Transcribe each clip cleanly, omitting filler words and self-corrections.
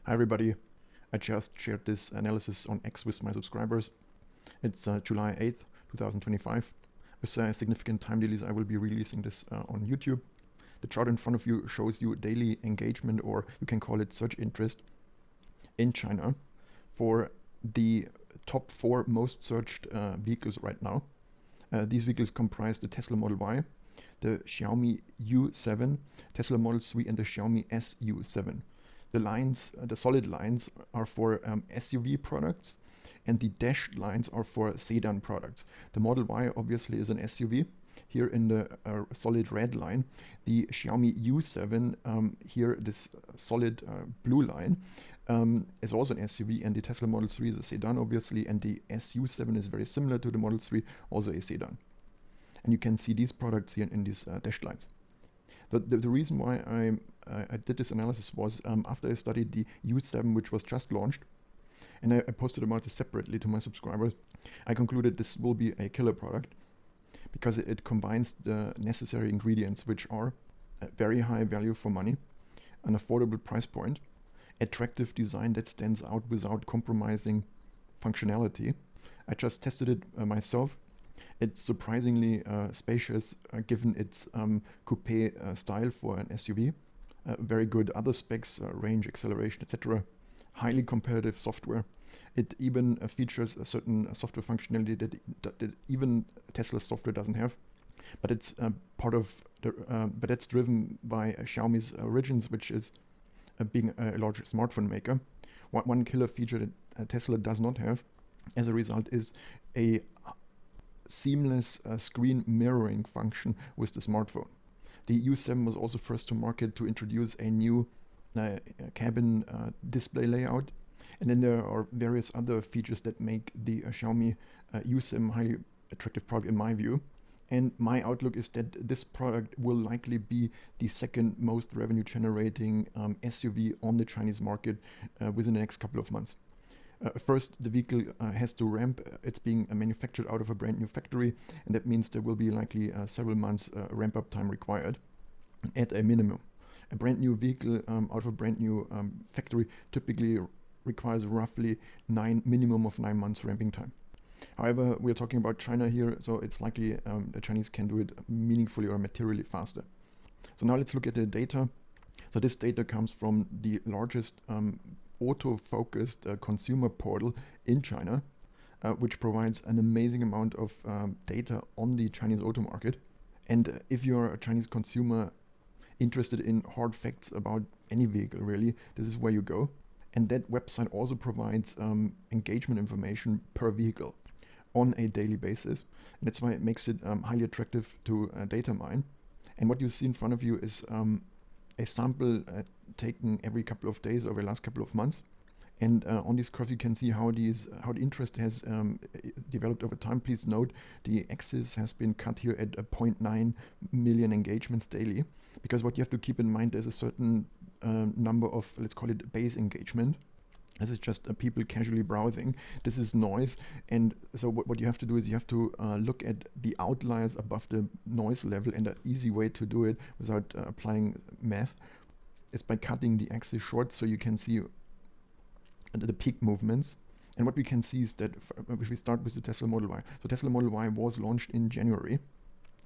Hi everybody, I just shared this analysis on X with my subscribers. It's July 8th, 2025. With significant time delays, I will be releasing this on YouTube. The chart in front of you shows you daily engagement, or you can call it search interest, in China for the top 4 most searched vehicles right now. These vehicles comprise the Tesla Model Y, the Xiaomi YU7, Tesla Model 3 and the Xiaomi YU7. The lines, the solid lines, are for SUV products, and the dashed lines are for sedan products. The Model Y obviously is an SUV. Here in the solid red line, the Xiaomi YU7, here this solid blue line, is also an SUV, and the Tesla Model 3 is a sedan obviously, and the SU7 is very similar to the Model 3, also a sedan. And you can see these products here in these dashed lines. The reason why I did this analysis was after I studied the YU7, which was just launched, and I posted about this separately to my subscribers, I concluded this will be a killer product because it combines the necessary ingredients, which are a very high value for money, an affordable price point, attractive design that stands out without compromising functionality. I just tested it myself. It's surprisingly spacious given its coupe style for an SUV. Very good other specs, range, acceleration, etc. Highly competitive software. It even features a certain software functionality that even Tesla software doesn't have. But it's part of the. But that's driven by Xiaomi's origins, which is being a large smartphone maker. One killer feature that Tesla does not have, as a result, is a seamless screen mirroring function with the smartphone. The YU7 was also first to market to introduce a new cabin display layout, and then there are various other features that make the Xiaomi YU7 highly attractive product in my view. And my outlook is that this product will likely be the second most revenue generating SUV on the Chinese market within the next couple of months. First, the vehicle has to ramp. It's being manufactured out of a brand new factory, and that means there will be likely several months ramp-up time required at a minimum. A brand new vehicle out of a brand new factory typically requires roughly minimum of 9 months ramping time. However, we're talking about China here, so it's likely the Chinese can do it meaningfully or materially faster. So now let's look at the data. So this data comes from the largest auto-focused consumer portal in China, which provides an amazing amount of data on the Chinese auto market. And if you're a Chinese consumer interested in hard facts about any vehicle, really, this is where you go. And that website also provides engagement information per vehicle on a daily basis. And that's why it makes it highly attractive to data mine. And what you see in front of you is a sample taken every couple of days over the last couple of months. And on this graph you can see how the interest has developed over time. Please note the axis has been cut here at 0.9 million engagements daily, because what you have to keep in mind, there's a certain number of, let's call it, base engagement. This is just people casually browsing. This is noise, and so what you have to do is you have to look at the outliers above the noise level, and an easy way to do it without applying math is by cutting the axis short, so you can see the peak movements. And what we can see is that if we start with the Tesla Model Y, so Tesla Model Y was launched in January,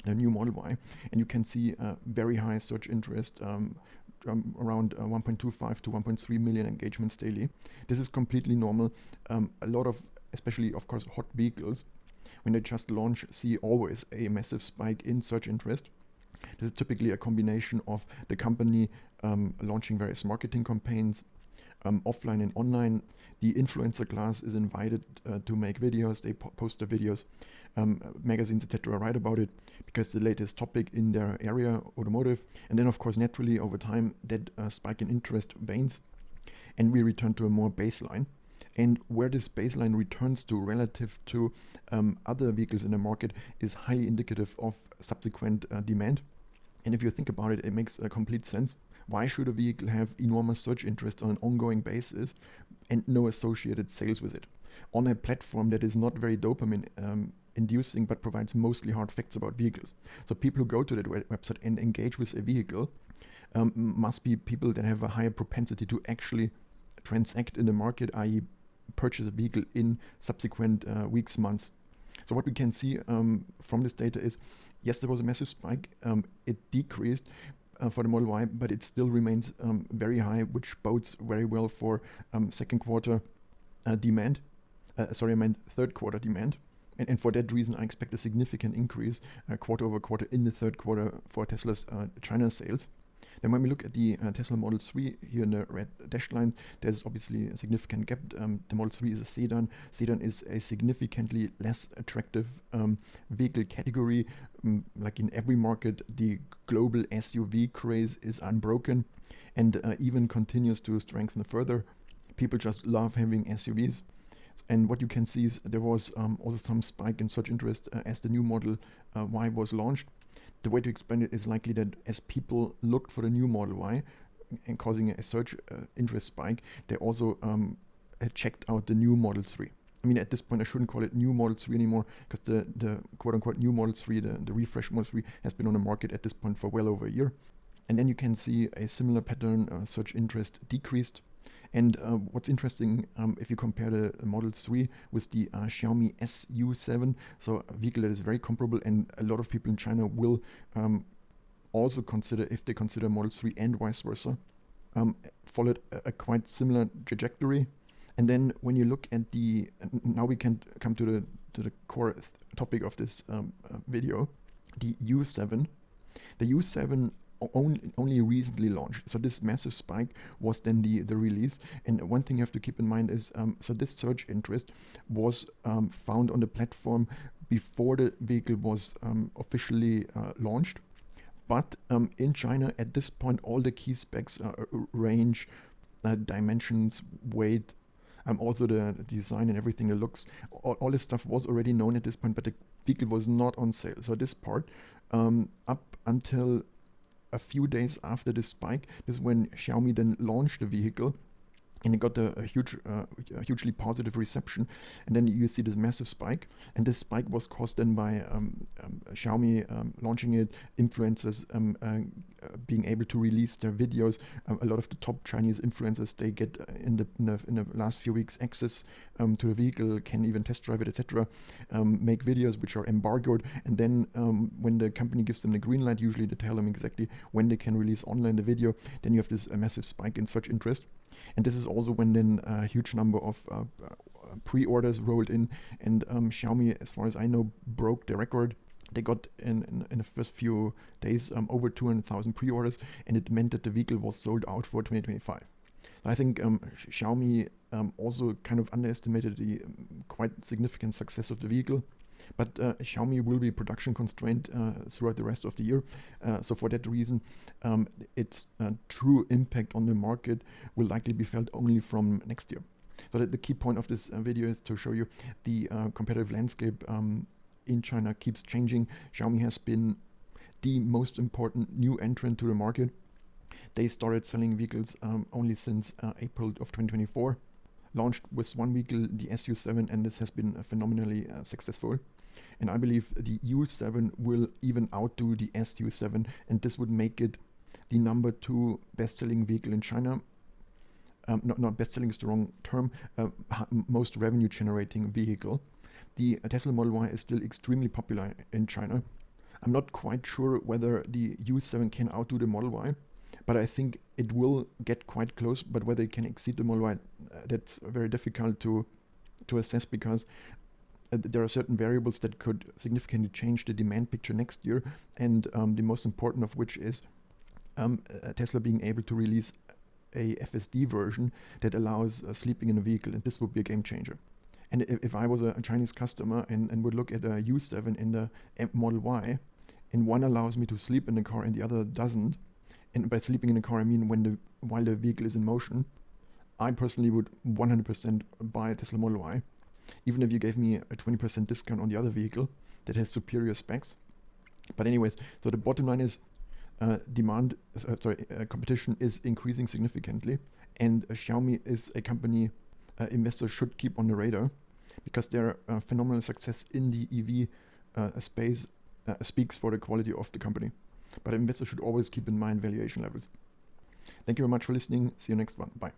the new Model Y, and you can see very high search interest, around 1.25 to 1.3 million engagements daily. This is completely normal. A lot of, especially of course, hot vehicles, when they just launch, see always a massive spike in search interest. This is typically a combination of the company launching various marketing campaigns, offline and online. The influencer class is invited to make videos. They post their videos, magazines, etc. write about it because the latest topic in their area, automotive. And then of course naturally over time that spike in interest wanes, and we return to a more baseline. And where this baseline returns to relative to other vehicles in the market is highly indicative of subsequent demand. And if you think about it, it makes complete sense. Why should a vehicle have enormous search interest on an ongoing basis and no associated sales with it on a platform that is not very dopamine inducing but provides mostly hard facts about vehicles? So people who go to that website and engage with a vehicle must be people that have a higher propensity to actually transact in the market, i.e. purchase a vehicle in subsequent weeks, months. So what we can see from this data is, yes, there was a massive spike. It decreased for the Model Y, but it still remains very high, which bodes very well for second quarter demand. Sorry, I meant third quarter demand. And for that reason, I expect a significant increase quarter over quarter in the third quarter for Tesla's China sales. Then when we look at the Tesla Model 3 here in the red dashed line, there's obviously a significant gap. The Model 3 is a sedan. Sedan is a significantly less attractive vehicle category. Like in every market, the global SUV craze is unbroken and even continues to strengthen further. People just love having SUVs. And what you can see is there was also some spike in search interest as the new Model Y was launched. The way to explain it is likely that as people looked for the new Model Y and causing a search interest spike, they also checked out the new Model 3. I mean, at this point, I shouldn't call it new Model 3 anymore, because the quote-unquote new Model 3, the refreshed Model 3, has been on the market at this point for well over a year. And then you can see a similar pattern, search interest decreased. And what's interesting, if you compare the Model 3 with the Xiaomi YU7, so a vehicle that is very comparable, and a lot of people in China will also consider, if they consider Model 3 and vice versa, followed a quite similar trajectory. And then when you look at the, now we can come to the core topic of this video, the YU7. The YU7 only recently launched, so this massive spike was then the release. And one thing you have to keep in mind is, so this search interest was found on the platform before the vehicle was officially launched. But in China, at this point, all the key specs, range, dimensions, weight, also the design and everything, the looks, all this stuff was already known at this point, but the vehicle was not on sale. So this part, up until a few days after this spike, this is when Xiaomi then launched the vehicle, and it got a hugely positive reception. And then you see this massive spike, and this spike was caused then by Xiaomi launching it, influencers being able to release their videos. A lot of the top Chinese influencers, they get in the last few weeks access to the vehicle, can even test drive it, etc. Make videos which are embargoed, and then when the company gives them the green light, usually they tell them exactly when they can release online the video. Then you have this massive spike in search interest. And this is also when then a huge number of pre-orders rolled in, and Xiaomi, as far as I know, broke the record. They got in the first few days over 200,000 pre-orders, and it meant that the vehicle was sold out for 2025. I think Xiaomi also kind of underestimated the quite significant success of the vehicle. But Xiaomi will be production constrained throughout the rest of the year. So for that reason, its true impact on the market will likely be felt only from next year. So the key point of this video is to show you the competitive landscape in China keeps changing. Xiaomi has been the most important new entrant to the market. They started selling vehicles only since April of 2024. Launched with one vehicle, the SU7, and this has been phenomenally successful. And I believe the YU7 will even outdo the SU7, and this would make it the number 2 best-selling vehicle in China. Not best-selling is the wrong term, most revenue-generating vehicle. The Tesla Model Y is still extremely popular in China. I'm not quite sure whether the YU7 can outdo the Model Y, but I think it will get quite close. But whether it can exceed the Model Y, that's very difficult to assess, because there are certain variables that could significantly change the demand picture next year, and the most important of which is Tesla being able to release a FSD version that allows sleeping in a vehicle, and this would be a game changer. And if I was a Chinese customer and would look at a YU7 in the Model Y, and one allows me to sleep in the car and the other doesn't, and by sleeping in the car I mean while the vehicle is in motion, I personally would 100% buy a Tesla Model Y, even if you gave me a 20% discount on the other vehicle that has superior specs. But anyways, so the bottom line is competition is increasing significantly, and Xiaomi is a company investors should keep on the radar, because their phenomenal success in the EV space speaks for the quality of the company. But investors should always keep in mind valuation levels. Thank you very much for listening. See you next one. Bye.